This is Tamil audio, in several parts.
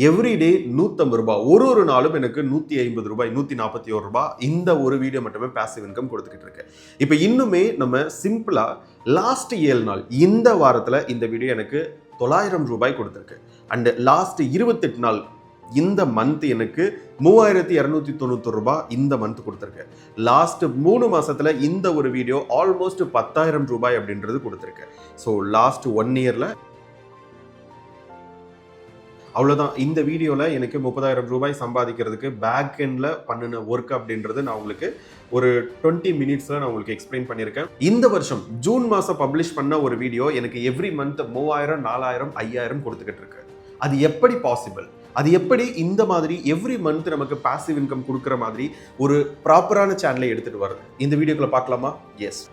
எவ்ரிடே 150 ரூபாய், ஒரு நாளும் எனக்கு 150 ரூபாய், 141 ரூபாய் இந்த ஒரு வீடியோ மட்டுமே பாசிவ் இன்கம் கொடுத்துக்கிட்டு இருக்கு. இப்போ இன்னுமே நம்ம சிம்பிளா லாஸ்ட் 7 நாள் இந்த வாரத்தில் இந்த வீடியோ எனக்கு 900 ரூபாய் கொடுத்துருக்கு. அண்ட் லாஸ்ட் 28 நாள் இந்த மந்த் எனக்கு 3291 ரூபாய் இந்த மந்த் கொடுத்துருக்கு. லாஸ்ட் 3 மாசத்துல இந்த ஒரு வீடியோ ஆல்மோஸ்ட் 10,000 ரூபாய் அப்படின்றது கொடுத்துருக்கு. ஸோ லாஸ்ட் 1 இயர்ல அவ்வளோதான். இந்த வீடியோவில் எனக்கு 30,000 ரூபாய் சம்பாதிக்கிறதுக்கு பேக் எண்டில் பண்ணின ஒர்க் அப்படின்றது நான் உங்களுக்கு ஒரு 20 மினிட்ஸில் நான் உங்களுக்கு எக்ஸ்பிளைன் பண்ணியிருக்கேன். இந்த வருஷம் ஜூன் மாதம் பப்ளிஷ் பண்ண ஒரு வீடியோ எனக்கு எவ்ரி மந்த் 3,000, 4,000, 5,000 கொடுத்துக்கிட்டு இருக்கு. அது எப்படி பாசிபிள்? அது எப்படி இந்த மாதிரி எவ்ரி மந்த் நமக்கு பாசிவ் இன்கம் கொடுக்குற மாதிரி ஒரு ப்ராப்பரான சேனலை எடுத்துகிட்டு வருது? இந்த வீடியோக்குள்ள பார்க்கலாமா? எஸ்.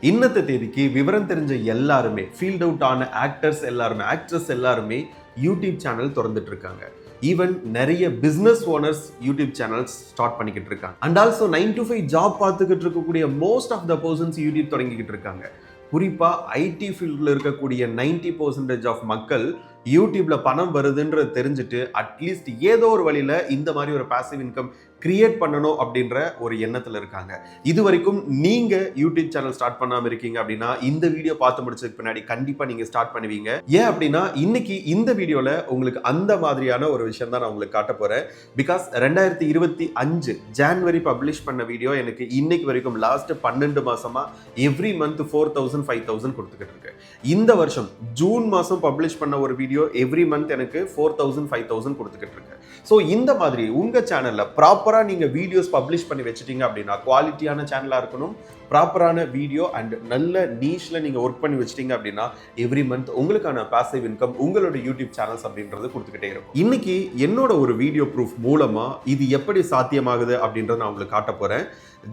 இன்னத்த தேதிக்கு விவரம் தெரிஞ்ச எல்லாருமே, ஃபீல்ட் அவுட் ஆன ஆக்டர்ஸ் எல்லாருமே யூடியூப் சேனல் திறந்துட்டு இருக்காங்க. ஈவன் நிறைய business owners YouTube channels start பண்ணிக்கிட்டு இருக்காங்க. அண்ட் ஆல்சோ 9 to 5 ஜாப் பார்த்துக்கிட்டு இருக்கக்கூடிய most of the persons YouTube தொடங்கிக்கிட்டு இருக்காங்க. குறிப்பா ஐடி ஃபீல்டில் இருக்கக்கூடிய 90% ஆஃப் மக்கள் யூடியூப்ல பணம் வருதுன்றது தெரிஞ்சுட்டு அட்லீஸ்ட் ஏதோ ஒரு வழியில இந்த மாதிரி ஒரு பாசிவ் இன்கம் கிரியேட் பண்ணணும் அப்படின்ற ஒரு எண்ணத்துல இருக்காங்க. இது வரைக்கும் நீங்க யூடியூப் சேனல் ஸ்டார்ட் பண்ணாம இருக்கீங்க அப்படின்னா இந்த வீடியோ பார்த்து முடிச்சதுக்கு பின்னாடி கண்டிப்பா நீங்க ஸ்டார்ட் பண்ணுவீங்க. ஏன் அப்படின்னா இன்னைக்கு இந்த வீடியோல உங்களுக்கு அந்த மாதிரியான ஒரு விஷயம் தான் நான் உங்களுக்கு காட்ட போறேன். பிகாஸ் 2025 ஜான்வரி பப்ளிஷ் பண்ண வீடியோ எனக்கு இன்னைக்கு வரைக்கும் லாஸ்ட் 12 மாசமா எவ்ரி மந்த் 4,000, 5,000 கொடுத்துக்கிட்டு இருக்கு. இந்த வருஷம் ஜூன் மாசம் பப்ளிஷ் பண்ண ஒரு வீடியோ எவ்ரி மந்த் எனக்கு 4,000, 5,000 கொடுத்துக்கிட்டு இருக்கு. ஸோ இந்த மாதிரி உங்க சேனல்ல ப்ராப்பரா நீங்க வீடியோஸ் பப்ளிஷ் பண்ணி வச்சிட்டீங்க அப்படின்னா, குவாலிட்டியான சேனலா இருக்கணும், ப்ராப்பரான வீடியோ அண்ட் நல்ல நீஷ்ல நீங்க ஒர்க் பண்ணி வச்சிட்டீங்க அப்படின்னா எவ்ரி மந்த் உங்களுக்கான பாசிவ் இன்கம் உங்களோட யூடியூப் சேனல்ஸ் அப்படின்றது கொடுத்துக்கிட்டே இருக்கும். இன்னைக்கு என்னோட ஒரு வீடியோ ப்ரூஃப் மூலமா இது எப்படி சாத்தியமாகுது அப்படின்றத நான் உங்களுக்கு காட்ட போறேன்.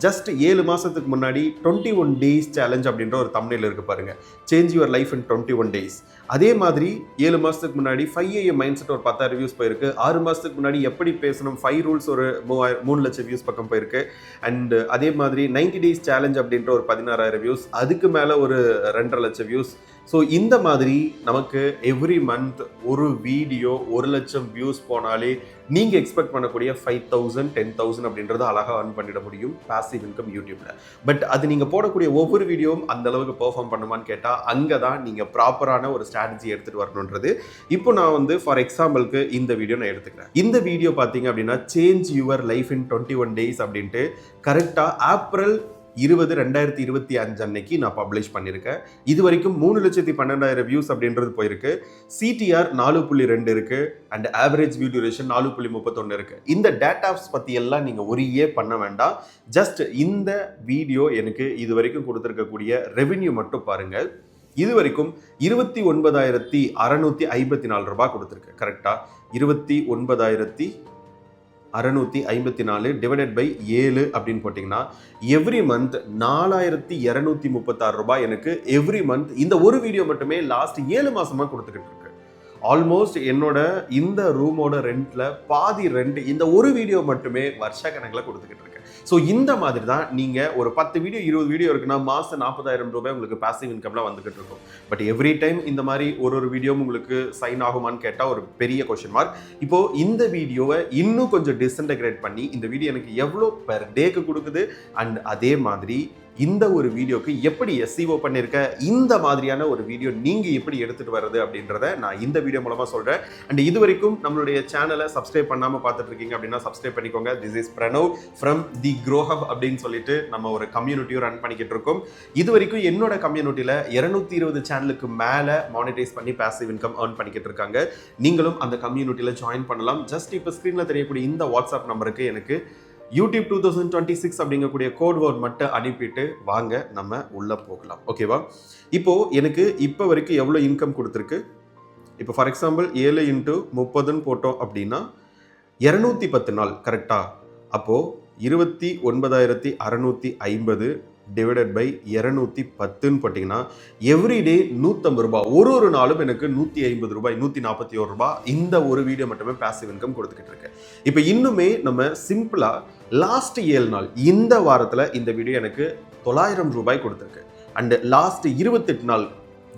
ஜஸ்ட் 7 மாசத்துக்கு முன்னாடி 21 days சேலஞ்ச் அப்படின்ற ஒரு தம்ப்நெயில் இருக்கு பாருங்க, change your life in 21 days. அதே மாதிரி 7 மாசத்துக்கு முன்னாடி 5am மைண்ட் செட் ஒரு 10,000 வியூஸ் போயிருக்கு. 6 மாசத்துக்கு முன்னாடி எப்படி பேசணும் 5 ரூல்ஸ் ஒரு 3 லட்சம் வியூஸ் பக்கம் போயிருக்கு. அண்ட் அதே மாதிரி 90 days சேலஞ்ச் அப்படின்ற ஒரு 16,000 வியூஸ், அதுக்கு மேல ஒரு 2.5 லட்சம் வியூஸ். ஸோ இந்த மாதிரி நமக்கு எவ்ரி மந்த் ஒரு வீடியோ 1 லட்சம் வியூஸ் போனாலே நீங்க எக்ஸ்பெக்ட் பண்ணக்கூடிய 5,000, 10,000 அப்படின்றத அழகா earn பண்ணிட முடியும் பாசிவ் இன்கம் யூடியூப்ல. பட் அது நீங்க போடக்கூடிய ஒவ்வொரு வீடியோவும் அந்த அளவுக்கு பெர்ஃபார்ம் பண்ணுமான்னு கேட்டா அங்கதான் நீங்க ப்ராப்பரான ஒரு ஸ்ட்ராட்டஜி எடுத்துட்டு வரணுன்றது. இப்போ நான் வந்து ஃபார் எக்ஸாம்பிளுக்கு இந்த வீடியோ நான் எடுத்துக்கிறேன். இந்த வீடியோ பாத்தீங்க அப்படின்னா change your life in 21 days அப்படின்ட்டு கரெக்டா ஏப்ரல் 20, 2025 அன்னைக்கு நான் பப்ளிஷ் பண்ணியிருக்கேன். இது வரைக்கும் 3,12,000 வியூஸ் அப்படின்றது போயிருக்கு. சிடிஆர் 4.2 இருக்கு அண்ட் ஆவரேஜ் வியூ டியூரேஷன் 4.31 இருக்கு. இந்த டேட்டாஸ் பத்தி எல்லாம் நீங்க ஒரே பண்ண வேண்டாம். ஜஸ்ட் இந்த வீடியோ எனக்கு இது வரைக்கும் கொடுத்திருக்கக்கூடிய ரெவென்யூ மட்டும் பாருங்க. இது வரைக்கும் 29,654 ரூபாய் கொடுத்திருக்கு. கரெக்டா 29,654 டிவைடட் பை 7 அப்படின்னு போட்டிங்கன்னா எவ்ரி மந்த் 4,236 ரூபாய் எனக்கு எவ்ரி மந்த் இந்த ஒரு வீடியோ மட்டுமே லாஸ்ட் 7 மாசமா கொடுத்துக்கிட்டு இருக்கு. ஆல்மோஸ்ட் என்னோட இந்த ரூமோட ரெண்ட்ல பாதி ரெண்ட் இந்த ஒரு வீடியோ மட்டுமே வருஷ கணக்கில் கொடுத்துக்கிட்டு இருக்கு. ஸோ இந்த மாதிரி தான் நீங்க ஒரு 10 வீடியோ 20 வீடியோ இருக்குன்னா மாசம் 40,000 ரூபாய் உங்களுக்கு பாசிவ் இன்கம்ல வந்துகிட்டு இருக்கும். பட் எவ்ரி டைம் இந்த மாதிரி ஒரு வீடியோவும் உங்களுக்கு சைன் ஆகுமான்னு கேட்டா ஒரு பெரிய கொஸ்டின் மார்க். இப்போ இந்த வீடியோவை இன்னும் கொஞ்சம் டிஸ்இன்டகிரேட் பண்ணி இந்த வீடியோ எனக்கு எவ்வளோ பெர் டேக்கு கொடுக்குது அண்ட் அதே மாதிரி இந்த ஒரு வீடியோக்கு எப்படி SEO பண்ணிருக்க, இந்த மாதிரியான ஒரு வீடியோ நீங்க எப்படி எடுத்துட்டு வர்றது அப்படின்றத நான் இந்த வீடியோ மூலமா சொல்றேன். அண்ட் இது வரைக்கும் நம்மளுடைய சேனலை சப்ஸ்கிரைப் பண்ணாம பார்த்துட்டு இருக்கீங்க அப்படின்னா சப்ஸ்கிரைப் பண்ணிக்கோங்க. This is Pranav from the Grow Hub அப்படின்னு சொல்லிட்டு நம்ம ஒரு கம்யூனிட்டியும் ரன் பண்ணிக்கிட்டு இருக்கோம். இது வரைக்கும் என்னோட கம்யூனிட்டியில 220 சேனலுக்கு மேல மானிட்டைஸ் பண்ணி பாசிவ் இன்கம் earn பண்ணிக்கிட்டு இருக்காங்க. நீங்களும் அந்த கம்யூனிட்டியில ஜாயின் பண்ணலாம். ஜஸ்ட் இப்போ ஸ்கிரீன்ல தெரியக்கூடிய இந்த வாட்ஸ்அப் நம்பருக்கு எனக்கு யூடியூப் 2026 அப்படிங்கக்கூடிய கோட் வேர்ட் மட்டும் அனுப்பிட்டு வாங்க நம்ம உள்ள போகலாம். ஓகேவா? இப்போ எனக்கு இப்போ வரைக்கும் எவ்வளோ இன்கம் கொடுத்துருக்கு? இப்போ ஃபார் எக்ஸாம்பிள் 7 × 30 போட்டோம் அப்படின்னா 210 நாள் கரெக்டா? அப்போ 29,650 டிவைடட் பை 210 போட்டிங்கன்னா எவ்ரிடே 150 ரூபாய், ஒரு நாளும் எனக்கு 150 ரூபாய், 141 ரூபாய் இந்த ஒரு வீடியோ மட்டுமே பாசிவ் இன்கம் கொடுத்துக்கிட்டு இருக்கு. இப்போ இன்னுமே நம்ம சிம்பிளா லாஸ்ட் 7 நாள் இந்த வாரத்தில் இந்த வீடியோ எனக்கு 900 ரூபாய் கொடுத்துருக்கு. அண்ட் லாஸ்ட் 28 நாள்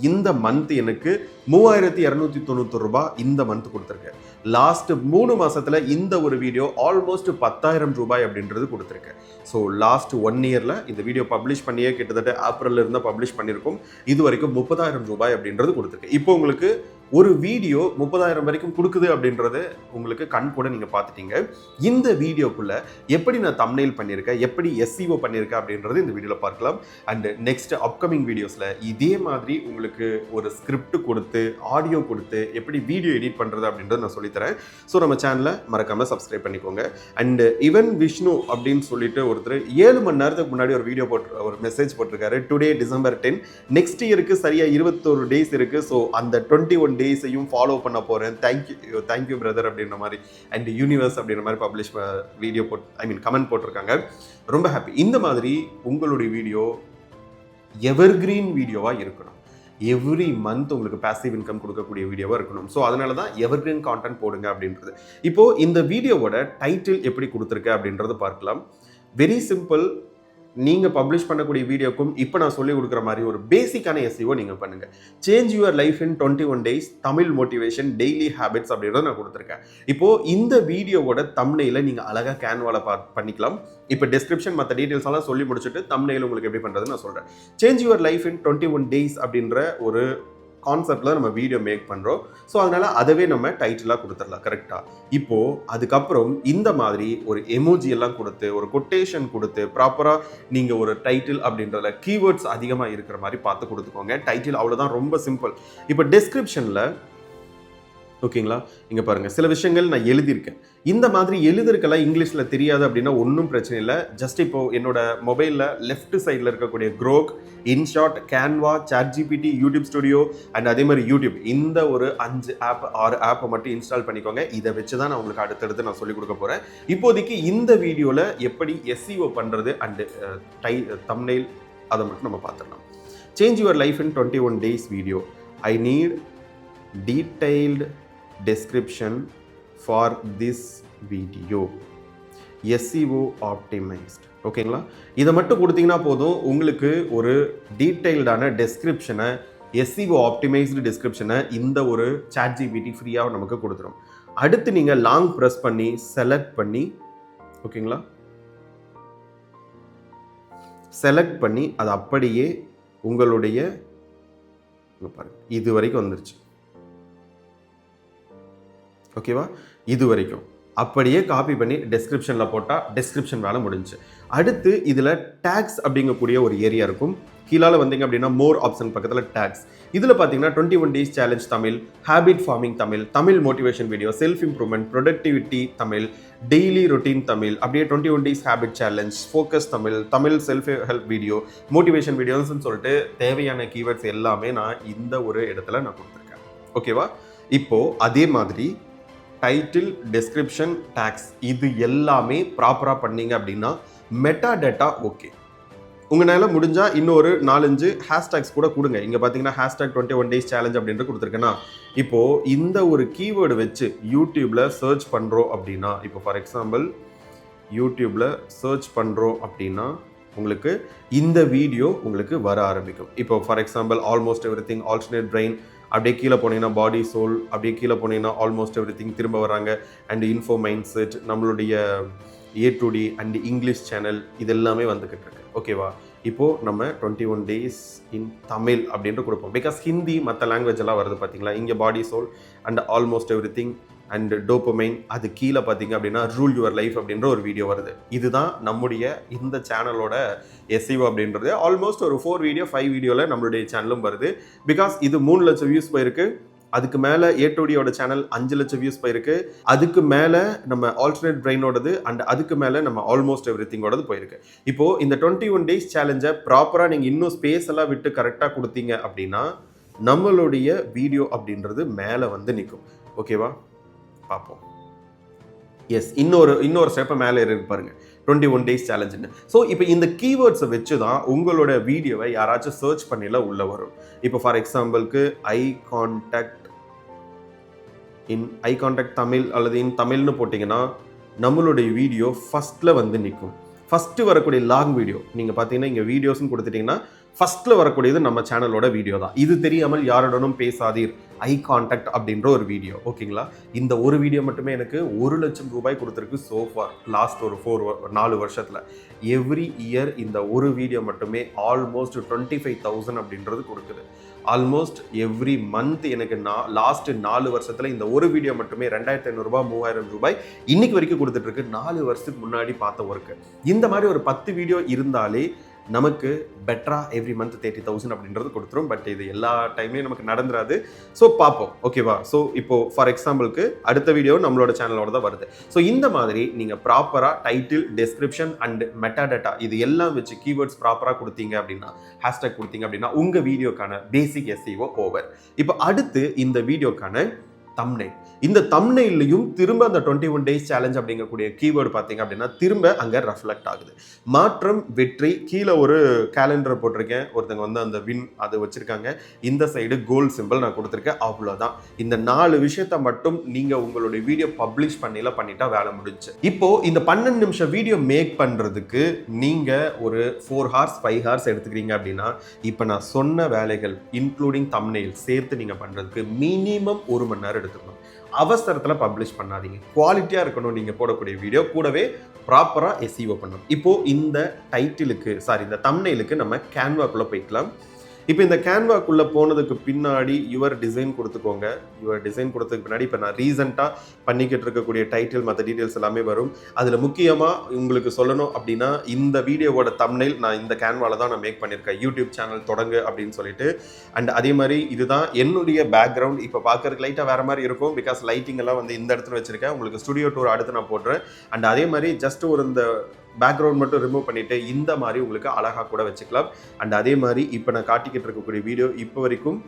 இந்த மந்த் எனக்கு 3291 ரூபாய் இந்த மந்த் கொடுத்துருக்கேன். லாஸ்ட் 3 மாசத்துல இந்த ஒரு வீடியோ ஆல்மோஸ்ட் 10,000 ரூபாய் அப்படின்றது கொடுத்துருக்கேன். ஸோ லாஸ்ட் 1 இயர்ல இந்த வீடியோ பப்ளிஷ் பண்ணியே கிட்டத்தட்ட ஏப்ரல்ல இருந்தால் பப்ளிஷ் பண்ணியிருக்கோம். இது வரைக்கும் 30,000 ரூபாய் அப்படின்றது கொடுத்துருக்கேன். இப்போ உங்களுக்கு ஒரு வீடியோ 30,000 வரைக்கும் கொடுக்குது அப்படின்றது உங்களுக்கு கண் கூட நீங்க பார்த்துட்டீங்க. இந்த வீடியோக்குள்ள எப்படி நான் தம்ப்நெயில் பண்ணியிருக்கேன், எப்படி SEO பண்ணியிருக்கேன் அப்படின்றது இந்த வீடியோல பார்க்கலாம். அண்ட் நெக்ஸ்ட் அப்கமிங் வீடியோஸ்ல இதே மாதிரி உங்களுக்கு ஒரு ஸ்கிரிப்ட் கொடுத்து ஆடியோ கொடுத்து எப்படி வீடியோ எடிட் பண்றது அப்படின்றது நான் சொல்லித்தரேன். ஸோ நம்ம சேனலை மறக்காம சப்ஸ்கிரைப் பண்ணிக்கோங்க. அண்ட் ஈவன் விஷ்ணு அப்படின்னு சொல்லிட்டு ஒருத்தர் 7 மணி நேரத்துக்கு முன்னாடி ஒரு வீடியோ ஒரு மெசேஜ் போட்டிருக்காரு. டுடே December 10 நெக்ஸ்ட் இயருக்கு சரியா 21 டேஸ் இருக்கு. ஸோ அந்த 21 டேஸையும் ஃபாலோ பண்ண போறேன். தேங்க்யூ பிரதர் அப்படின்ற மாதிரி அண்ட் யூனிவர்ஸ் அப்படின்ற மாதிரி பப்ளிஷ் வீடியோ கமெண்ட் போட்டிருக்காங்க. ரொம்ப ஹாப்பி. இந்த மாதிரி உங்களுடைய வீடியோ எவர்கிரீன் வீடியோவா இருக்கணும். எவ்ரி மந்த் உங்களுக்கு பாசிவ் இன்கம் கொடுக்கக்கூடிய வீடியோவா இருக்கணும். ஸோ அதனால தான் எவர்கிரீன் கான்டென்ட் போடுங்க அப்படின்றது. இப்போ இந்த வீடியோவோட டைட்டில் எப்படி கொடுத்துருக்க அப்படின்றது பார்க்கலாம். Very simple. நீங்க பப்ளிஷ் பண்ணக்கூடிய வீடியோக்கும் இப்போ நான் சொல்லி கொடுக்குற மாதிரி ஒரு பேசிக்கான SEO நீங்க பண்ணுங்க. Change your life in 21 days Tamil motivation daily habits அப்படின்றத நான் கொடுத்துருக்கேன். இப்போ இந்த வீடியோவோட தம்ப்நெயில நீங்க அழகா கேன்வால பண்ணிக்கலாம். இப்போ டிஸ்கிரிப்ஷன் மற்ற டீடைல்ஸ் எல்லாம் சொல்லி முடிச்சுட்டு தம்ப்நெயில் உங்களுக்கு எப்படி பண்றதுன்னு நான் சொல்றேன். Change your life in 21 days அப்படின்ற ஒரு கான்செப்ட்ல நம்ம வீடியோ மேக் பண்றோம். ஸோ அதனால அதவே நம்ம டைட்டிலா கொடுத்துடலாம். கரெக்டா? இப்போ அதுக்கப்புறம் இந்த மாதிரி ஒரு எமோஜி எல்லாம் கொடுத்து ஒரு கொட்டேஷன் கொடுத்து ப்ராப்பரா நீங்க ஒரு டைட்டில் அப்படின்றதுல கீவேர்ட்ஸ் அதிகமா இருக்கிற மாதிரி பார்த்து கொடுத்துக்கோங்க. டைட்டில் அவ்வளவுதான், ரொம்ப சிம்பிள். இப்போ டிஸ்கிரிப்ஷன்ல ஓகேங்களா, இங்க பாருங்க சில விஷயங்கள் நான் எழுதியிருக்கேன். இந்த மாதிரி எழுதிருக்கலாம் இங்கிலீஷ்ல தெரியாது அப்படின்னா ஒன்றும் பிரச்சனை இல்லை. ஜஸ்ட் இப்போ என்னோட மொபைல்ல லெஃப்ட் சைடில் இருக்கக்கூடிய Grok, InShot, Canva, ChatGPT, YouTube Studio and அதே மாதிரி யூடியூப் இந்த ஒரு 5 ஆப் 6 ஆப்பை மட்டும் இன்ஸ்டால் பண்ணிக்கோங்க. இதை வச்சு தான் நான் உங்களுக்கு அடுத்தடுத்து நான் சொல்லிக் கொடுக்க போறேன். இப்போதைக்கு இந்த வீடியோல எப்படி SEO பண்றது அண்ட் தம்ப்நெயில் அதை மட்டும் நம்ம பார்த்துடலாம். Change your life in 21 days video. I need detailed description for this video. SEO optimized. ஓகேங்களா? இதை மட்டும் கொடுத்தீங்கன்னா போதும், உங்களுக்கு ஒரு டீடைல்டான டெஸ்கிரிப்ஷனை SEO optimized டிஸ்கிரிப்ஷனை இந்த ஒரு ChatGPT ஃப்ரீயாக நமக்கு கொடுத்துரும். அடுத்து நீங்கள் லாங் ப்ரெஸ் பண்ணி செலக்ட் பண்ணி ஓகேங்களா, செலக்ட் பண்ணி அது அப்படியே உங்களுடைய பாருங்க இது வரைக்கும் வந்துருச்சு. ஓகேவா? இது வரைக்கும் அப்படியே காப்பி பண்ணி டெஸ்கிரிப்ஷனில் போட்டால் டெஸ்கிரிப்ஷன் வேலை முடிஞ்சு. அடுத்து இதில் டேக்ஸ் அப்படிங்கக்கூடிய ஒரு ஏரியா இருக்கும். கீழால் வந்தீங்க அப்படின்னா மோர் ஆப்ஷன் பக்கத்தில் டேக்ஸ். இதில் பார்த்தீங்கன்னா 21 days challenge Tamil, habit forming Tamil, Tamil motivation video, self improvement, productivity Tamil, daily routine Tamil, அப்படியே 21 days habit challenge, focus Tamil, Tamil self help video, motivation வீடியோஸ்ன்னு சொல்லிட்டு தேவையான கீவேர்ட்ஸ் எல்லாமே நான் இந்த ஒரு இடத்துல நான் கொடுத்துருக்கேன். ஓகேவா? இப்போ அதே மாதிரி டைட்டில், டெஸ்கிரிப்ஷன், டேக்ஸ் இது எல்லாமே ப்ராப்பராக பண்ணீங்க அப்படின்னா மெட்டா டேட்டா ஓகே. உங்களால் முடிஞ்சால் இன்னொரு 4-5 ஹேஷ்டேக்ஸ் கூட கொடுங்க. இங்கே பார்த்தீங்கன்னா ஹேஷ்டேக் 21 டேஸ் சேலஞ்ச் அப்படின்ட்டு கொடுத்துருக்கேன்னா, இப்போது இந்த ஒரு கீவேர்டு வச்சு யூடியூப்பில் சர்ச் பண்ணுறோம் அப்படின்னா, இப்போ ஃபார் எக்ஸாம்பிள் யூடியூப்பில் சர்ச் பண்ணுறோம் அப்படின்னா உங்களுக்கு இந்த வீடியோ உங்களுக்கு வர ஆரம்பிக்கும். இப்போ for example almost everything, alternate brain, அப்படியே கீழே போனீங்கன்னா பாடி சோல், அப்படியே கீழே போனீங்கன்னா ஆல்மோஸ்ட் எவ்ரிதிங் திரும்ப வராங்க. அண்ட் இன்ஃபோ மைண்ட் செட், நம்மளுடைய A2D அண்ட் இங்கிலீஷ் சேனல் இது எல்லாமே வந்துக்கிட்டு இருக்கு. ஓகேவா? இப்போது நம்ம 21 டேஸ் இன் தமிழ் அப்படின்ட்டு கொடுப்போம். பிகாஸ் ஹிந்தி மற்ற லாங்குவேஜ் எல்லாம் வருது பார்த்தீங்களா. இங்கே body soul and almost everything and dopamine, அது கீழே பார்த்தீங்க அப்படின்னா ரூல் யுவர் லைஃப் அப்படின்ற ஒரு வீடியோ வருது. இதுதான் நம்முடைய இந்த சேனலோட SEO அப்படின்றது. ஆல்மோஸ்ட் ஒரு 4 வீடியோ 5 வீடியோவில் நம்மளுடைய சேனலும் வருது. பிகாஸ் இது 3 லட்சம் வியூஸ் போயிருக்கு. அதுக்கு மேலே A2Dயோட சேனல் 5 லட்சம் வியூஸ் போயிருக்கு. அதுக்கு மேலே நம்ம ஆல்டர்னேட் பிரெயினோடது அண்ட் அதுக்கு மேலே நம்ம ஆல்மோஸ்ட் எவ்ரிதிங்கோடது போயிருக்கு. இப்போது இந்த 21 டேஸ் சேலஞ்சை ப்ராப்பராக நீங்கள் இன்னும் ஸ்பேஸ் எல்லாம் விட்டு கரெக்டாக கொடுத்தீங்க அப்படின்னா நம்மளுடைய வீடியோ அப்படின்றது மேலே வந்து நிற்கும். ஓகேவா? பார்ப்போம். எஸ், இன்னொரு ஸ்டெப்பை மேலே இருக்கு பாருங்க, 21 டேஸ் சேலஞ்சுன்னு. ஸோ இப்போ இந்த கீவேர்ட்ஸை வச்சு தான் உங்களோட வீடியோவை யாராச்சும் சர்ச் பண்ணில உள்ள வரும். இப்போ ஃபார் எக்ஸாம்பிளுக்கு ஐ கான்டாக்ட் தமிழ் அல்லது இன் தமிழ்னு போட்டிங்கன்னா நம்மளுடைய வீடியோ ஃபஸ்ட்டில் வந்து நிற்கும். ஃபஸ்ட்டு வரக்கூடிய லாங் வீடியோ நீங்கள் பார்த்தீங்கன்னா இங்கே வீடியோஸ்ன்னு கொடுத்துட்டிங்கன்னா ஃபர்ஸ்ட்ல வரக்கூடியது நம்ம சேனலோட வீடியோ தான். இது தெரியாமல் யாருடனும் பேசாதீர், ஐ கான்டாக்ட் அப்படின்ற ஒரு வீடியோ. ஓகேங்களா? இந்த ஒரு வீடியோ மட்டுமே எனக்கு 1,00,000 ரூபாய் கொடுத்துருக்கு சோ ஃபார் லாஸ்ட் ஒரு 4 வருஷத்துல. எவ்ரி இயர் இந்த ஒரு வீடியோ மட்டுமே ஆல்மோஸ்ட் 25,000 அப்படின்றது கொடுக்குது. ஆல்மோஸ்ட் எவ்ரி மந்த் எனக்கு லாஸ்ட் 4 வருஷத்துல இந்த ஒரு வீடியோ மட்டுமே 2,500 ரூபாய் 3,000 ரூபாய் இன்னைக்கு வரைக்கும் கொடுத்துட்டு இருக்கு. 4 வருஷத்துக்கு முன்னாடி பார்த்த ஒர்க்கு. இந்த மாதிரி ஒரு 10 வீடியோ இருந்தாலே நமக்கு பெட்டரா எவ்ரி மந்த் 30,000 அப்படின்றது கொடுத்துரும். பட் இது எல்லா டைம்லையும் நமக்கு நடந்துராது. ஸோ பார்ப்போம். ஓகேவா? ஸோ இப்போ ஃபார் எக்ஸாம்பிளுக்கு அடுத்த வீடியோ நம்மளோட சேனலோட தான் வருது. ஸோ இந்த மாதிரி நீங்கள் ப்ராப்பராக டைட்டில், டெஸ்கிரிப்ஷன் அண்ட் மெட்டாடேட்டா இது எல்லாம் வச்சு கீவேர்ட்ஸ் ப்ராப்பராக கொடுத்தீங்க அப்படின்னா, ஹேஷ்டேக் கொடுத்தீங்க அப்படின்னா உங்கள் வீடியோக்கான பேசிக் எஸ்இஓ ஓவர். இப்போ அடுத்து இந்த வீடியோக்கான தம்ப்நெயில். இந்த தம்ப்நெயிலையும் திரும்ப அந்த 21 days சேலஞ்ச் அப்படிங்கக்கூடிய கீவேர்டு பார்த்தீங்க அப்படின்னா திரும்ப அங்கே ரெஃப்ளெக்ட் ஆகுது. மாற்றம், வெற்றி, கீழே ஒரு கேலண்டர் போட்டிருக்கேன், ஒருத்தங்க வந்து அந்த வின் அது வச்சிருக்காங்க, இந்த சைடு கோல் சிம்பிள் நான் கொடுத்துருக்கேன். அவ்வளோதான். இந்த 4 விஷயத்த மட்டும் நீங்கள் உங்களுடைய வீடியோ பப்ளிஷ் பண்ணிட்டா வேலை முடிஞ்சு. இப்போ இந்த 12 நிமிஷம் வீடியோ மேக் பண்ணுறதுக்கு நீங்கள் ஒரு 4 hours 5 hours எடுத்துக்கிறீங்க அப்படின்னா, இப்போ நான் சொன்ன வேலைகள் இன்க்ளூடிங் தம்ப்நெயில் சேர்த்து நீங்கள் பண்ணுறதுக்கு மினிமம் 1 மணி நேரம் எடுத்துக்கணும். அவசரத்தில் பப்ளிஷ் பண்ணாதீங்க. குவாலிட்டியாக இருக்கணும் நீங்கள் போடக்கூடிய வீடியோ. கூடவே ப்ராப்பராக எஸ்இஓ பண்ணணும். இப்போ இந்த இந்த தம்ப்நெயிலுக்கு நம்ம கேன்வாக்குள்ளே போய்க்கலாம். இப்போ இந்த கேன்வாக்குள்ளே போனதுக்கு பின்னாடி யுவர் டிசைன் கொடுத்துக்கோங்க. யுவர் டிசைன் கொடுத்ததுக்கு பின்னாடி இப்போ நான் ரீசெண்டாக பண்ணிக்கிட்டு இருக்கக்கூடிய டைட்டில் மற்ற டீட்டெயில்ஸ் எல்லாமே வரும். அதில் முக்கியமாக உங்களுக்கு சொல்லணும் அப்படின்னா, இந்த வீடியோவோட தம்ப்நெயில் நான் இந்த கேன்வாவில் தான் நான் மேக் பண்ணியிருக்கேன். யூடியூப் சேனல் தொடங்கு அப்படின்னு சொல்லிட்டு. அண்ட் அதே மாதிரி இதுதான் என்னுடைய பேக்ரவுண்ட். இப்போ பார்க்கறதுக்கு லைட்டாக வேறு மாதிரி இருக்கும். பிகாஸ் லைட்டிங் எல்லாம் வந்து இந்த இடத்துல வச்சுருக்கேன். உங்களுக்கு ஸ்டுடியோ டூர் அடுத்து நான் போடுறேன். அண்ட் அதே மாதிரி ஜஸ்ட் ஒரு இந்த பேக்ரவுண்ட் மட்டும் ரிமூவ் பண்ணிட்டு இந்த மாதிரி உங்களுக்கு அழகாக கூட வச்சுக்கலாம். அண்ட் அதே மாதிரி இப்போ நான் காட்டிக்கிட்டு இருக்கக்கூடிய வீடியோ இப்போ வரைக்கும்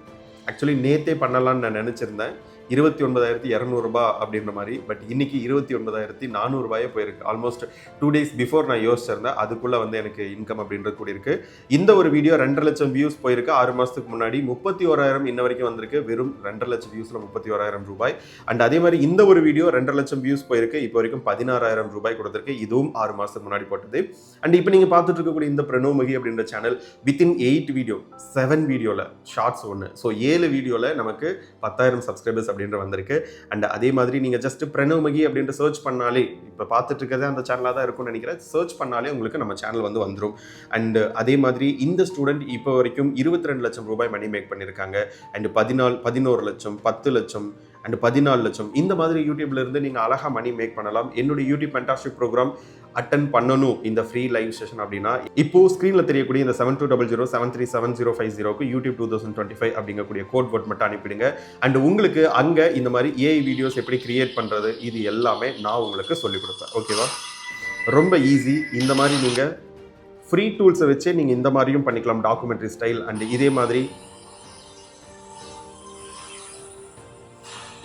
ஆக்சுவலி நேத்தே பண்ணலான்னு நான் நினச்சிருந்தேன். 29,200 ரூபாய் அப்படின்ற மாதிரி. பட் இன்னைக்கு 29,400 ரூபாயே போயிருக்கு. ஆல்மோஸ்ட் 2 days பிஃபோர் நான் யோசிச்சிருந்தேன். அதுக்குள்ள வந்து எனக்கு இன்கம் அப்படின்றது கூட இருக்கு. இந்த ஒரு வீடியோ 2.5 லட்சம் வியூஸ் போயிருக்கு 6 மாசத்துக்கு முன்னாடி. 31,000 இன்ன வரைக்கும் வந்திருக்கு. வெறும் 2.5 லட்சம் வியூஸ்ல 31,000 ரூபாய். அண்ட் அதே மாதிரி இந்த ஒரு வீடியோ 2.5 லட்சம் வியூஸ் போயிருக்கு. இப்போ வரைக்கும் 16,000 ரூபாய் கொடுத்திருக்கு. இதுவும் 6 மாசத்துக்கு முன்னாடி போட்டது. அண்ட் இப்போ நீங்க பார்த்துட்டு இருக்கக்கூடிய இந்த பிரணோமகி அப்படின்ற சேனல் வித்தின் 8 வீடியோ 7 வீடியோல ஷார்ட்ஸ் ஒன்று. ஸோ 7 வீடியோல நமக்கு 10,000 சப்ஸ்கிரைபர்ஸ் அப்படின்ற வந்திருக்கு. அண்ட் அதே மாதிரி நீங்க ஜஸ்ட் பிரணவமகி அப்படின்ற சர்ச் பண்ணாலே, இப்ப பார்த்துட்டு இருக்கிறதே அந்த சேனலா தான் இருக்கும்னு நினைக்கிறேன், சர்ச் பண்ணாலே உங்களுக்கு நம்ம சேனல் வந்து வந்துடும். அண்ட் அதே மாதிரி இந்த ஸ்டூடெண்ட் இப்போ வரைக்கும் 22 லட்சம் ரூபாய் மணி மேக் பண்ணியிருக்காங்க. அண்ட் 11 லட்சம் 10 லட்சம் அண்ட் 14 லட்சம் இந்த மாதிரி யூடியூப்ல இருந்து நீங்க அழகா மணி மேக் பண்ணலாம். என்னுடைய யூடியூப் மென்டார்ஷிப் ப்ரோக்ராம் அட்டன் பண்ணணும் இந்த ஃப்ரீ லைவ் செஷன் அப்படின்னா, இப்போ ஸ்க்ரீன்ல தெரியக்கூடிய இந்த 7200737050க்கு யூடியூப் 2025 அப்படிங்கக்கூடிய கோட் வேர்ட் மட்டும் அனுப்பிடுங்க. அண்ட் உங்களுக்கு அங்க இந்த மாதிரி ஏஐ வீடியோஸ் எப்படி கிரியேட் பண்றது இது எல்லாமே நான் உங்களுக்கு சொல்லிக் கொடுப்பேன். ஓகேவா? ரொம்ப ஈஸி. இந்த மாதிரி நீங்க ஃப்ரீ டூல்ஸை வச்சே நீங்க இந்த மாதிரியும் பண்ணிக்கலாம், டாக்குமெண்ட்ரி ஸ்டைல். அண்ட் இதே மாதிரி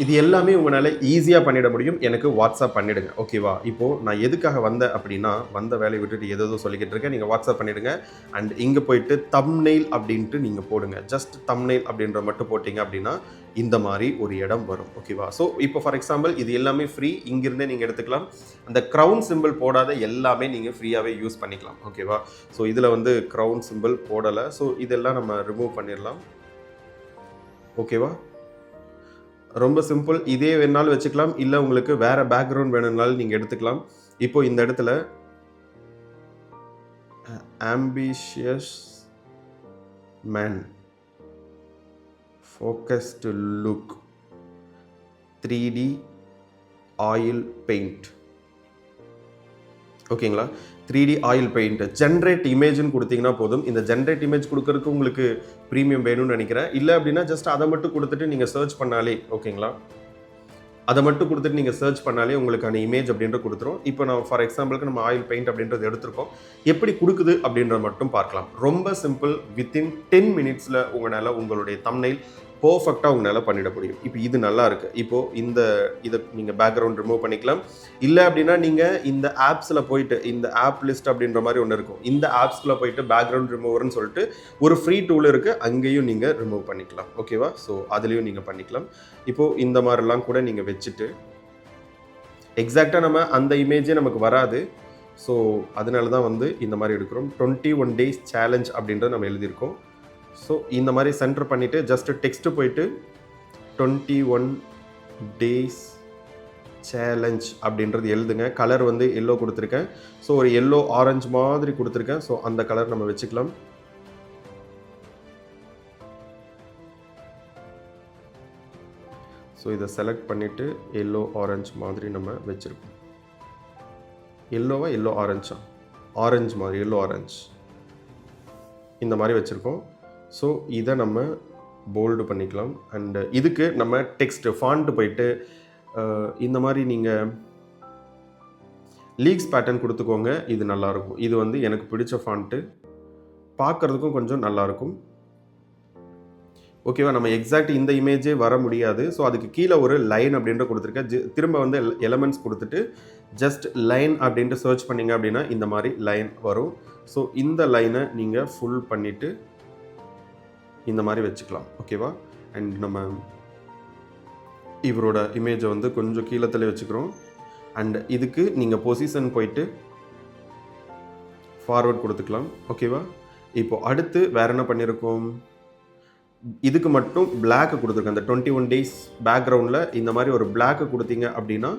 இது எல்லாமே உங்களால் ஈஸியாக பண்ணிட முடியும். எனக்கு வாட்ஸ்அப் பண்ணிவிடுங்க. ஓகேவா? இப்போது நான் எதுக்காக வந்தேன் அப்படின்னா, வந்த வேலையை விட்டுட்டு ஏதோ சொல்லிக்கிட்டு இருக்கேன். நீங்கள் வாட்ஸ்அப் பண்ணிவிடுங்க. அண்ட் இங்கே போயிட்டு தம்ப்நெயில் அப்படின்ட்டு நீங்கள் போடுங்க. ஜஸ்ட் தம்ப்நெயில் அப்படின்ற மட்டும் போட்டிங்க அப்படின்னா இந்த மாதிரி ஒரு இடம் வரும். ஓகேவா? ஸோ இப்போ ஃபார் எக்ஸாம்பிள் இது எல்லாமே ஃப்ரீ. இங்கிருந்தே நீங்கள் எடுத்துக்கலாம். அந்த க்ரௌன் சிம்பிள் போடாத எல்லாமே நீங்கள் ஃப்ரீயாகவே யூஸ் பண்ணிக்கலாம். ஓகேவா? ஸோ இதில் வந்து க்ரௌன் சிம்பிள் போடலை. ஸோ இதெல்லாம் நம்ம ரிமூவ் பண்ணிடலாம். ஓகேவா? ரொம்ப சிம்பிள். இதே வேணாலும் வச்சுக்கலாம், இல்லை உங்களுக்கு வேற பேக்ரவுண்ட் வேணும்னாலும் நீங்கள் எடுத்துக்கலாம். இப்போ இந்த இடத்துல ambitious man focused look 3D oil paint. ஓகேங்களா? 3D ஆயில் பெயிண்ட் ஜென்ரேட் இமேஜ்னு கொடுத்தீங்கன்னா போதும். இந்த ஜென்ரேட் இமேஜ் கொடுக்கறதுக்கு உங்களுக்கு ப்ரீமியம் வேணும்னு நினைக்கிறேன். இல்லை அப்படின்னா ஜஸ்ட் அதை மட்டும் கொடுத்துட்டு நீங்கள் சர்ச் பண்ணாலே, ஓகேங்களா, அதை மட்டும் கொடுத்துட்டு நீங்கள் சர்ச் பண்ணாலே உங்களுக்கான இமேஜ் அப்படின்ற கொடுத்துரும். இப்போ நான் ஃபார் எக்ஸாம்பிளுக்கு நம்ம ஆயில் பெயிண்ட் அப்படின்றது எடுத்திருக்கோம். எப்படி கொடுக்குது அப்படின்றத மட்டும் பார்க்கலாம். ரொம்ப சிம்பிள். வித்தின் 10 மினிட்ஸில் உங்களால் உங்களுடைய தம்ப்நெயில் பர்ஃபெக்டாக உங்களால் பண்ணிட முடியும். இப்போ இது நல்லா இருக்குது. இப்போது இதை நீங்கள் பேக்ரவுண்ட் ரிமூவ் பண்ணிக்கலாம். இல்லை அப்படின்னா நீங்கள் இந்த ஆப்ஸில் போயிட்டு, இந்த ஆப் லிஸ்ட் அப்படின்ற மாதிரி ஒன்று இருக்கும், இந்த ஆப்ஸ்குள்ளே போயிட்டு பேக்ரவுண்ட் ரிமூவர்னு சொல்லிட்டு ஒரு ஃப்ரீ டூல் இருக்குது, அங்கேயும் நீங்கள் ரிமூவ் பண்ணிக்கலாம். ஓகேவா? ஸோ அதுலேயும் நீங்கள் பண்ணிக்கலாம். இப்போது இந்த மாதிரிலாம் கூட நீங்கள் வச்சுட்டு எக்ஸாக்டாக நம்ம அந்த இமேஜே நமக்கு வராது. ஸோ அதனால தான் வந்து இந்த மாதிரி எடுக்கிறோம். 21 days சேலஞ்ச் அப்படின்றத நம்ம எழுதியிருக்கோம். ஸோ இந்த மாதிரி சென்டர் பண்ணிவிட்டு ஜஸ்ட்டு டெக்ஸ்ட்டு போயிட்டு 21 days சேலஞ்ச் அப்படின்றது எழுதுங்க. கலர் வந்து எல்லோ கொடுத்துருக்கேன். ஸோ ஒரு எல்லோ ஆரஞ்சு மாதிரி கொடுத்துருக்கேன். ஸோ அந்த கலர் நம்ம வச்சுக்கலாம். ஸோ இதை செலக்ட் பண்ணிவிட்டு எல்லோ ஆரஞ்சு மாதிரி நம்ம வச்சுருக்கோம். எல்லோவா எல்லோ ஆரஞ்சா? ஆரஞ்சு மாதிரி, எல்லோ ஆரஞ்சு இந்த மாதிரி வச்சுருக்கோம். ஸோ இதை நம்ம போல்டு பண்ணிக்கலாம். அண்டு இதுக்கு நம்ம டெக்ஸ்ட்டு ஃபாண்ட்டு போயிட்டு இந்த மாதிரி நீங்கள் லீக்ஸ் பேட்டர்ன் கொடுத்துக்கோங்க. இது நல்லாயிருக்கும். இது வந்து எனக்கு பிடிச்ச ஃபாண்ட்டு, பார்க்குறதுக்கும் கொஞ்சம் நல்லாயிருக்கும். ஓகேவா? நம்ம எக்ஸாக்ட் இந்த இமேஜே வர முடியாது. ஸோ அதுக்கு கீழே ஒரு லைன் அப்படின்ற கொடுத்துருக்கேன். திரும்ப வந்து எலமெண்ட்ஸ் கொடுத்துட்டு ஜஸ்ட் லைன் அப்படின்ட்டு சர்ச் பண்ணிங்க அப்படின்னா இந்த மாதிரி லைன் வரும். ஸோ இந்த லைனை நீங்கள் ஃபுல் பண்ணிவிட்டு இந்த மாதிரி வச்சுக்கலாம். ஓகேவா? அண்ட் நம்ம இவரோட இமேஜை வந்து கொஞ்சம் கீழே வச்சுக்கிறோம். அண்ட் இதுக்கு நீங்கள் பொசிஷன் போயிட்டு ஃபார்வர்ட் கொடுத்துக்கலாம். ஓகேவா? இப்போது அடுத்து வேறு என்ன பண்ணியிருக்கோம்? இதுக்கு மட்டும் பிளாக்கு கொடுத்துருக்கேன். அந்த 21 days பேக்ரவுண்டில் இந்த மாதிரி ஒரு பிளாக்கு கொடுத்தீங்க அப்படின்னா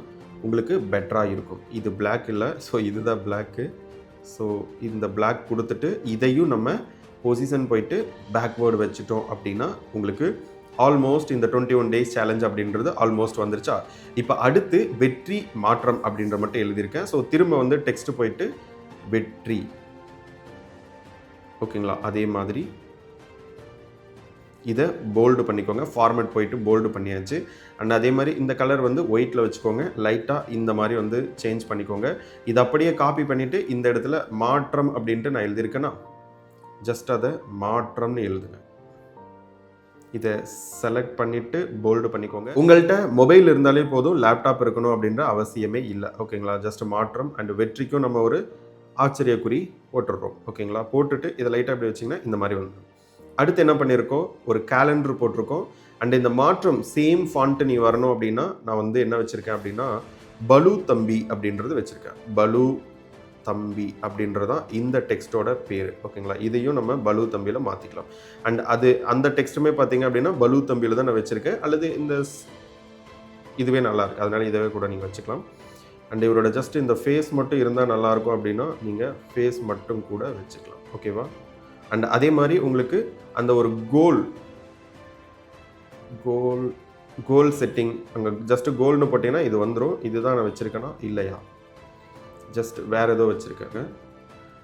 உங்களுக்கு பெட்டராக இருக்கும். இது பிளாக் இல்லை, ஸோ இதுதான் பிளாக்கு. ஸோ இந்த பிளாக் கொடுத்துட்டு இதையும் நம்ம பொசிஷன் போயிட்டு பேக்வேர்டு வச்சுட்டோம் அப்படின்னா உங்களுக்கு ஆல்மோஸ்ட் இந்த 21 days சேலஞ்ச் அப்படின்றது ஆல்மோஸ்ட் வந்துருச்சா? இப்போ அடுத்து வெற்றி மாற்றம் அப்படின்ற மட்டும் எழுதியிருக்கேன். ஸோ திரும்ப வந்து டெக்ஸ்ட் போயிட்டு வெற்றி, ஓகேங்களா? அதே மாதிரி இதை போல்டு பண்ணிக்கோங்க. ஃபார்மேட் போயிட்டு போல்டு பண்ணியாச்சு. அண்ட் அதே மாதிரி இந்த கலர் வந்து ஒயிட்டில் வச்சுக்கோங்க. லைட்டாக இந்த மாதிரி வந்து சேஞ்ச் பண்ணிக்கோங்க. இதை அப்படியே காப்பி பண்ணிவிட்டு இந்த இடத்துல மாற்றம் அப்படின்ட்டு நான் எழுதியிருக்கேன்னா ஜஸ்ட் அதை மாற்றம்னு எழுதுங்க. இதை செலக்ட் பண்ணிவிட்டு போல்டு பண்ணிக்கோங்க. உங்கள்கிட்ட மொபைல் இருந்தாலே போதும், லேப்டாப் இருக்கணும் அப்படின்ற அவசியமே இல்லை. ஓகேங்களா? ஜஸ்ட் மாற்றம் அண்ட் வெற்றிக்கும் நம்ம ஒரு ஆச்சரியக்குறி போட்டுடுறோம். ஓகேங்களா? போட்டுட்டு இதை லைட்டாக அப்படி வச்சிங்கன்னா இந்த மாதிரி வந்துடும். அடுத்து என்ன பண்ணியிருக்கோம்? ஒரு கேலண்டர் போட்டிருக்கோம். அண்ட் இந்த மாற்றம் சேம் ஃபாண்ட்டு நீ வரணும் அப்படின்னா நான் வந்து என்ன வச்சுருக்கேன் அப்படின்னா பலு தம்பி அப்படின்றது வச்சுருக்கேன். பலு தம்பி அப்படின்றதான் இந்த டெக்ஸ்ட்டோட பேர். ஓகேங்களா? இதையும் நம்ம பலு தம்பியில் மாற்றிக்கலாம். அண்ட் அந்த டெக்ஸ்ட்டுமே பார்த்தீங்க அப்படின்னா பலு தம்பியில் தான் நான் வச்சுருக்கேன். அல்லது இந்த இதுவே நல்லாயிருக்கு, அதனால் இதவே கூட நீங்கள் வச்சுக்கலாம். அண்ட் இவரோட ஜஸ்ட் இந்த ஃபேஸ் மட்டும் இருந்தால் நல்லாயிருக்கும் அப்படின்னா நீங்கள் ஃபேஸ் மட்டும் கூட வச்சுக்கலாம். ஓகேவா? அண்ட் அதே மாதிரி உங்களுக்கு அந்த ஒரு கோல் செட்டிங் அங்கே ஜஸ்ட்டு கோல்னு போட்டிங்கன்னா இது வந்துடும். இதுதான் நான் வச்சுருக்கேன்னா இல்லையா? ஜஸ்ட் வேறு ஏதோ வச்சுருக்காங்க.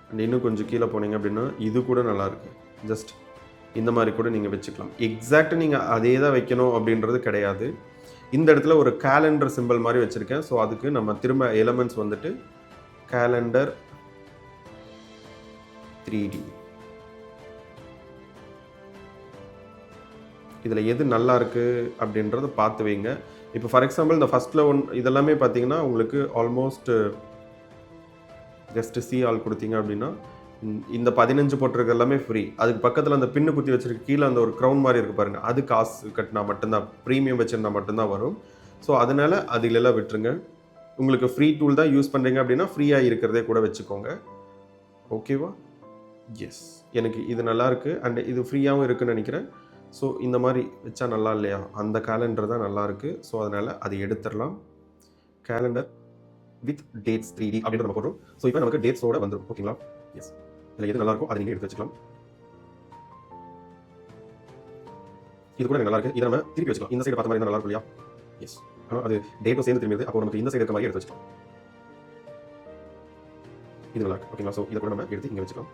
அண்ட் இன்னும் கொஞ்சம் கீழே போனீங்க அப்படின்னா இது கூட நல்லாயிருக்கு. ஜஸ்ட் இந்த மாதிரி கூட நீங்கள் வச்சுக்கலாம். எக்ஸாக்டாக நீங்கள் அதே தான் வைக்கணும் அப்படின்றது கிடையாது. இந்த இடத்துல ஒரு கேலண்டர் சிம்பிள் மாதிரி வச்சுருக்கேன். ஸோ அதுக்கு நம்ம திரும்ப எலமெண்ட்ஸ் வந்துட்டு கேலண்டர் 3D. இதில் எது நல்லா இருக்குது அப்படின்றத பார்த்து வைங்க. இப்போ ஃபார் எக்ஸாம்பிள் இந்த ஃபஸ்ட்டில் இதெல்லாமே பார்த்தீங்கன்னா உங்களுக்கு ஆல்மோஸ்ட் ஜஸ்ட்டு சி ஆல் கொடுத்தீங்க அப்படின்னா இந்த 15 போட்டிருக்க எல்லாமே ஃப்ரீ. அதுக்கு பக்கத்தில் அந்த பின்னு குத்தி வச்சிருக்க கீழே அந்த ஒரு க்ரௌன் மாதிரி இருக்குது பாருங்கள், அது காசு கட்டினா மட்டும்தான், ப்ரீமியம் வச்சுருந்தா மட்டும்தான் வரும். ஸோ அதனால் அதிலெல்லாம் விட்டுருங்க. உங்களுக்கு ஃப்ரீ டூல் தான் யூஸ் பண்ணுறீங்க அப்படின்னா ஃப்ரீயாக இருக்கிறதே கூட வச்சுக்கோங்க. ஓகேவா? எஸ், எனக்கு இது நல்லாயிருக்கு அண்ட் இது ஃப்ரீயாகவும் இருக்குதுன்னு நினைக்கிறேன். ஸோ இந்த மாதிரி வச்சா நல்லா இல்லையா? அந்த கேலண்டர் தான் நல்லாயிருக்கு. ஸோ அதனால் அதை எடுத்துடலாம். கேலண்டர் வித் டேட்ஸ் 3D அப்படின்னு நம்ம போடுறோம். ஸோ இப்போ நமக்கு டேட்ஸோட வந்துடும். ஓகேங்களா? எஸ், இதில் எது நல்லாயிருக்கும் அதை நீங்கள் எடுத்து வச்சுக்கலாம். இது கூட நல்லா இருக்குது. இதை நம்ம திருப்பி வச்சுக்கலாம். இந்த சைடு பார்த்த மாதிரி நல்லா இருக்கும் இல்லையா? எஸ், ஆனால் அது டேட்டும் சேர்ந்து திரும்பியது. அப்போ நமக்கு இந்த சைடு இருக்க மாதிரி எடுத்து வச்சுக்கலாம். இது நல்லா இருக்கு. ஓகேங்களா? ஸோ இதை கூட நம்ம எடுத்து இங்கே வச்சுக்கலாம்.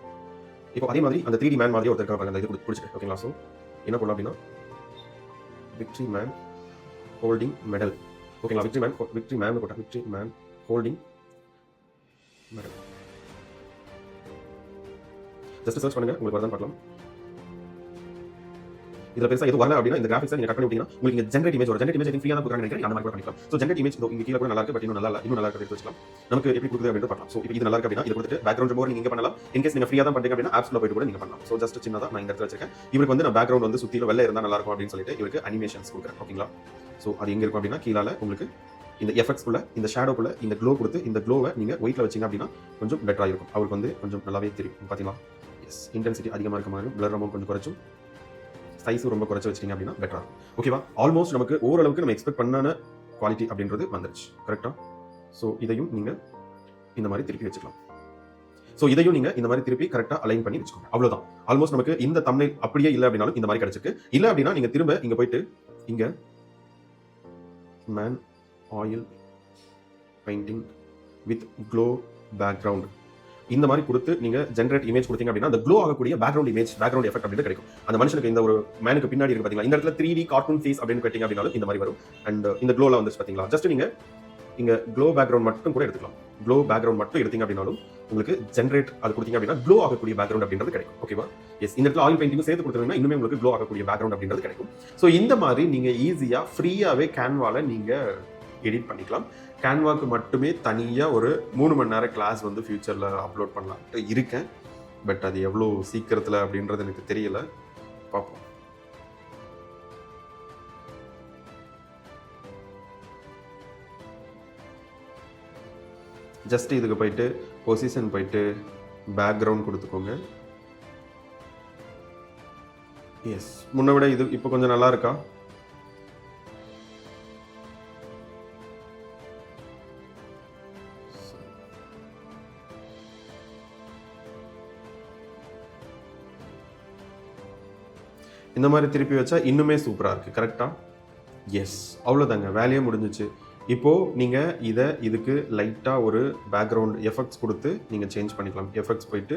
இப்போ அதே மாதிரி அந்த 3D மேன் மாதிரி ஒருத்தர் இருக்காங்க பாருங்க, அந்த இது பிடிச்சிட்டு. ஓகேங்களா? ஸோ என்ன பண்ணலாம் அப்படின்னா விக்ட்ரி மேன் ஹோல்டிங் மெடல். ஓகேங்களா? விக்ட்ரி மேன் போட்டா victory man holding medal. Just search பண்ணுங்க, உங்களுக்கு வரதான் பார்க்கலாம். இதில் பெருசாக எதுவும் வரல அப்படின்னா இந்த கிராஃபிக்ஸை நீங்கள் கட் பண்ணி விட்டீங்கன்னா உங்களுக்கு இங்கே ஜென்ரேட் இமேஜ் வரும். ஜென்ரேட் இமேஜ் ஃப்ரீயாக தான் கொடுக்குறாங்க நினைக்கிறேன். அந்த மாதிரி கூட பண்ணிக்கலாம். ஸோ ஜென்ரேட் இமேஜ் இங்கே கீழே கூட நல்லா இருக்கு, பட் இன்னும் நல்லா இல்லை, இன்னும் நல்லா இருக்கு எடுத்து வச்சுக்கலாம். நமக்கு எப்படி கொடுக்குது அப்படின்னு பார்க்கலாம். ஸோ இப்போ இது நல்லா இருக்கு அப்படின்னா இது கொடுத்துட்டு பேக்ரவுண்ட் ரிமூவர் நீங்கள் பண்ணலாம். இன்கேஸ் நீங்கள் ஃப்ரீயாக தான் பண்ணுறீங்க அப்படின்னா ஆப்ஸில் போய்ட்டு கூட நீங்கள் பண்ணலாம். ஸோ ஜஸ்ட் சின்னதாக நான் இந்த இடத்துல வச்சிருக்கேன். இவருக்கு வந்து நான் பேக்ரவுண்ட் வந்து சுற்றிலும் வெளில இருந்தால் நல்லா இருக்கும் அப்படின்னு சொல்லிட்டு இவருக்கு அனிமேஷன்ஸ் கொடுக்குறேன். ஓகேங்களா? ஸோ அது எங்கே இருக்கும் அப்படின்னா கீழே உங்களுக்கு இந்த எஃபெக்ட்ஸ்குள்ள இந்த ஷேடோக்குள்ள இந்த க்ளோ கொடுத்து இந்த க்ளோவை நீங்கள் ஒயிட்டில் வச்சிங்க அப்படின்னா கொஞ்சம் பெட்டராக இருக்கும். அவருக்கு வந்து கொஞ்சம் நல்லாவே தெரியும். பார்த்தீங்களா? எஸ், இன்டென்சிட்டி அதிகமாக இருக்க மாதிரி பிளர் அமௌண்ட் கொஞ்சம் குறைச்சும் சைஸும் ரொம்ப குறைச்சி வச்சிங்க அப்படின்னா பெட்டராக. ஓகேவா? ஆல்மோஸ்ட் நமக்கு ஓரளவுக்கு நம்ம எக்ஸ்பெக்ட் பண்ணான குவாலிட்டி அப்படின்றது வந்துருச்சு. கரெக்டாக? ஸோ இதையும் நீங்கள் இந்த மாதிரி திருப்பி வச்சுக்கலாம். ஸோ இதையும் நீங்கள் இந்த மாதிரி திருப்பி கரெக்டாக அலைன் பண்ணி வச்சுக்கோங்க. அவ்வளோதான். ஆல்மோஸ்ட் நமக்கு இந்த தம்ப்நெயில் அப்படியே இல்லை அப்படின்னாலும் இந்த மாதிரி கிடைச்சிருக்கு. இல்லை அப்படின்னா நீங்கள் திரும்ப இங்கே போயிட்டு இங்கே man oil painting with glow background இந்த மாதிரி கொடுத்து நீங்கள் ஜென்ரேட் இமேஜ் கொடுத்தீங்க அப்படின்னா அந்த க்ளோ ஆகக்கூடிய பேக்ரவுண்ட் இமேஜ் பேக்ரவுண்ட் எஃபெக்ட் அப்படின்னு கிடைக்கும். அந்த மனுஷனுக்கு இந்த ஒரு மேனுக்கு பின்னாடி இருக்கு பார்த்தீங்களா, இந்த இடத்துல 3D கார்ட்டூன் ஃபேஸ் அப்படின்னு கேட்டிங்க அப்படின்னாலும் இந்த மாதிரி வரும். அண்ட் இந்த க்ளோவில் வந்து பார்த்தீங்களா, ஜஸ்ட் நீங்கள் இங்கே க்ளோ பேக்ரவுண்ட் மட்டும் கூட எடுத்துக்கலாம். க்ளோ பேக்ரவுண்ட் மட்டும் எடுத்தீங்க அப்படின்னாலும் உங்களுக்கு ஜென்ரேட் அது கொடுத்தீங்க அப்படின்னா க்ளோ ஆகக்கூடிய பேக்ரவுண்ட் அப்படின்றது கிடைக்கும். ஓகேவா? எஸ், இந்த இடத்துல ஆயில் பெயிண்டிங் சேர்த்து கொடுத்தீங்கன்னா இன்னுமே உங்களுக்கு க்ளோ ஆகக்கூடிய பேக்ரவுண்ட் அப்படின்றது கிடைக்கும். ஸோ இந்த மாதிரி நீங்கள் ஈஸியாக ஃப்ரீயாகவே கேன்வாவில் நீங்கள் எடிட் பண்ணிக்கலாம். கேன்வாக்கு மட்டுமே தனியாக ஒரு 3 மணி நேரம் கிளாஸ் வந்து ஃபியூச்சரில் அப்லோட் பண்ணலான்ட்டு இருக்கேன். பட் அது எவ்வளோ சீக்கிரத்தில் அப்படின்றது எனக்கு தெரியல. பார்ப்போம். ஜஸ்ட் இதுக்கு போயிட்டு பொசிஷன் போயிட்டு பேக்ரவுண்ட் கொடுத்துக்கோங்க. எஸ், முன்ன விட இது இப்போ கொஞ்சம் நல்லா இருக்கா? இந்த மாதிரி திருப்பி வச்சா இன்னுமே சூப்பராக இருக்குது. கரெக்டாக? எஸ், அவ்வளோதாங்க, வேலையே முடிஞ்சிச்சு. இப்போது நீங்கள் இதை இதுக்கு லைட்டாக ஒரு பேக்ரவுண்ட் எஃபெக்ட்ஸ் கொடுத்து நீங்கள் சேஞ்ச் பண்ணிக்கலாம். எஃபெக்ட்ஸ் போயிட்டு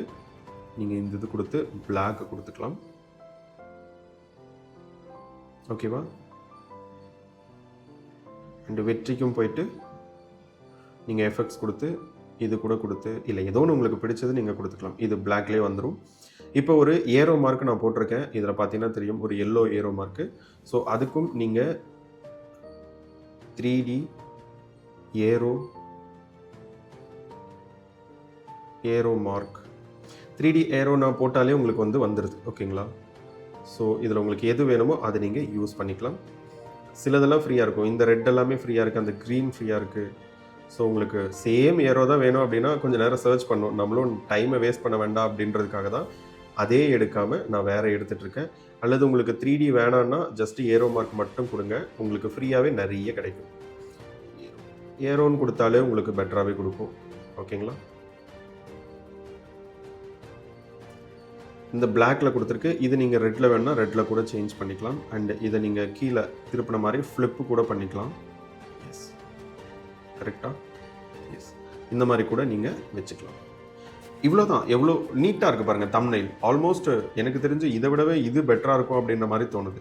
நீங்கள் இந்த இது கொடுத்து பிளாக் கொடுத்துக்கலாம். ஓகேவா? அண்டு வெற்றிக்கும் போயிட்டு நீங்கள் எஃபெக்ட்ஸ் கொடுத்து இது கூட கொடுத்து இல்லை ஏதோ ஒன்று உங்களுக்கு பிடிச்சது நீங்கள் கொடுத்துக்கலாம். இது பிளாக்லேயே வந்துடும். இப்போ ஒரு ஏரோ மார்க் நான் போட்டிருக்கேன். இதில் பார்த்தீங்கன்னா தெரியும், ஒரு எல்லோ ஏரோ மார்க்கு. ஸோ அதுக்கும் நீங்கள் 3D arrow mark 3D aero நான் போட்டாலே உங்களுக்கு வந்து வந்துடுது. ஓகேங்களா? ஸோ இதில் உங்களுக்கு எது வேணுமோ அதை நீங்கள் யூஸ் பண்ணிக்கலாம். சிலதெல்லாம் ஃப்ரீயாக இருக்கும். இந்த ரெட் எல்லாமே ஃப்ரீயாக இருக்குது, அந்த க்ரீன் ஃப்ரீயாக இருக்குது. ஸோ உங்களுக்கு சேம் ஏரோ தான் வேணும் அப்படின்னா கொஞ்சம் நேரம் சர்ச் பண்ணணும். நம்மளும் டைமை வேஸ்ட் பண்ண வேண்டாம் அப்படின்றதுக்காக தான் அதே எடுக்காமல் நான் வேறு எடுத்துகிட்ருக்கேன். அல்லது உங்களுக்கு 3D வேணான்னா ஜஸ்ட் ஏரோ மார்க் மட்டும் கொடுங்க, உங்களுக்கு ஃப்ரீயாகவே நிறைய கிடைக்கும். ஏரோன்னு கொடுத்தாலே உங்களுக்கு பெட்டராகவே கொடுக்கும். ஓகேங்களா? இந்த பிளாக்ல கொடுத்துருக்கு. இது நீங்கள் ரெட்டில் வேணுன்னா ரெட்டில் கூட சேஞ்ச் பண்ணிக்கலாம். அண்ட் இதை நீங்கள் கீழே திருப்பின மாதிரி ஃப்ளிப்பு கூட பண்ணிக்கலாம். எஸ், கரெக்டாக? எஸ், இந்த மாதிரி கூட நீங்கள் வச்சுக்கலாம். இவ்வளோதான். எவ்வளோ நீட்டாக இருக்குது பாருங்கள் தம்ப்நெயில். ஆல்மோஸ்ட் எனக்கு தெரிஞ்சு இதை விடவே இது பெட்டராக இருக்கும் அப்படின்ற மாதிரி தோணுது.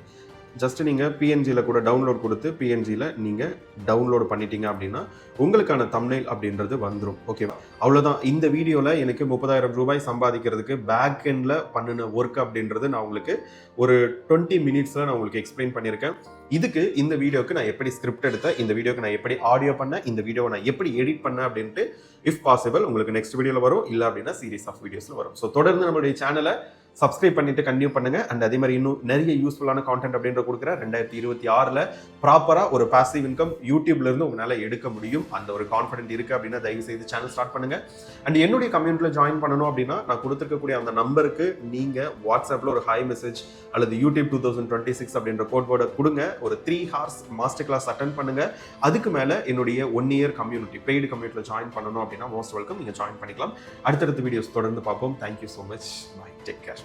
ஜஸ்ட் நீங்கள் பிஎன்ஜியில் கூட டவுன்லோட் கொடுத்து பிஎன்ஜியில் நீங்கள் டவுன்லோட் பண்ணிட்டீங்க அப்படின்னா உங்களுக்கான தம்ப்நெயில் அப்படின்றது வந்துடும். ஓகேவா? அவ்வளோதான். இந்த வீடியோவில் எனக்கு 30,000 ரூபாய் சம்பாதிக்கிறதுக்கு பேக் எண்டில் பண்ணின ஒர்க் அப்படின்றது நான் உங்களுக்கு ஒரு 20 மினிட்ஸில் நான் உங்களுக்கு எக்ஸ்பிளைன் பண்ணியிருக்கேன். இதுக்கு இந்த வீடியோக்கு நான் எப்படி ஸ்கிரிப்ட் எடுத்தேன், இந்த வீடியோக்கு நான் எப்படி ஆடியோ பண்ணேன், இந்த வீடியோவை நான் எப்படி எடிட் பண்ணேன் அப்படின்ட்டு இஃப் பாசிபிள் உங்களுக்கு நெக்ஸ்ட் வீடியோவில் வரும், இல்லை அப்படின்னா சீரீஸ் ஆஃப் வீடியோஸில் வரும். ஸோ தொடர்ந்து நம்மளுடைய சேனலை சப்ஸ்கிரைப் பண்ணிட்டு கண்டினியூ பண்ணுங்க. அண்ட் அதே மாதிரி இன்னும் நிறைய யூஸ்ஃபுல்லான கான்டென்ட் அப்படின்ற கொடுக்குறேன். 2026 ப்ராப்பராக ஒரு பாசிவ் இன்கம் யூடியூப்ல இருந்து உங்களால் எடுக்க முடியும். அந்த ஒரு கான்ஃபிடென்ட் இருக்கு அப்படின்னா தயவு செய்து சேனல் ஸ்டார்ட் பண்ணுங்க. அண்ட் என்னுடைய கம்யூனிட்டியில் ஜாயின் பண்ணணும் அப்படின்னா நான் கொடுத்துருக்கக்கூடிய அந்த நம்பருக்கு நீங்க வாட்ஸ்அப்ல ஒரு ஹாய் மெசேஜ் அல்லது யூடியூப் 2026 அப்படின்ற கோட் வேர்டை கொடுங்க. ஒரு 3 hours மாஸ்டர் கிளாஸ் அட்டென்ட் பண்ணுங்க. அதுக்கு மேலே என்னுடைய 1 year கம்யூனிட்டி பெய்டு கம்யூனிட்டியில் ஜாயின் பண்ணணும் அப்படின்னா மோஸ்ட் வெல்கம், நீங்கள் ஜாயின் பண்ணிக்கலாம். அடுத்தடுத்த வீடியோஸ் தொடர்ந்து பார்ப்போம். Thank you so much. Bye. Take care.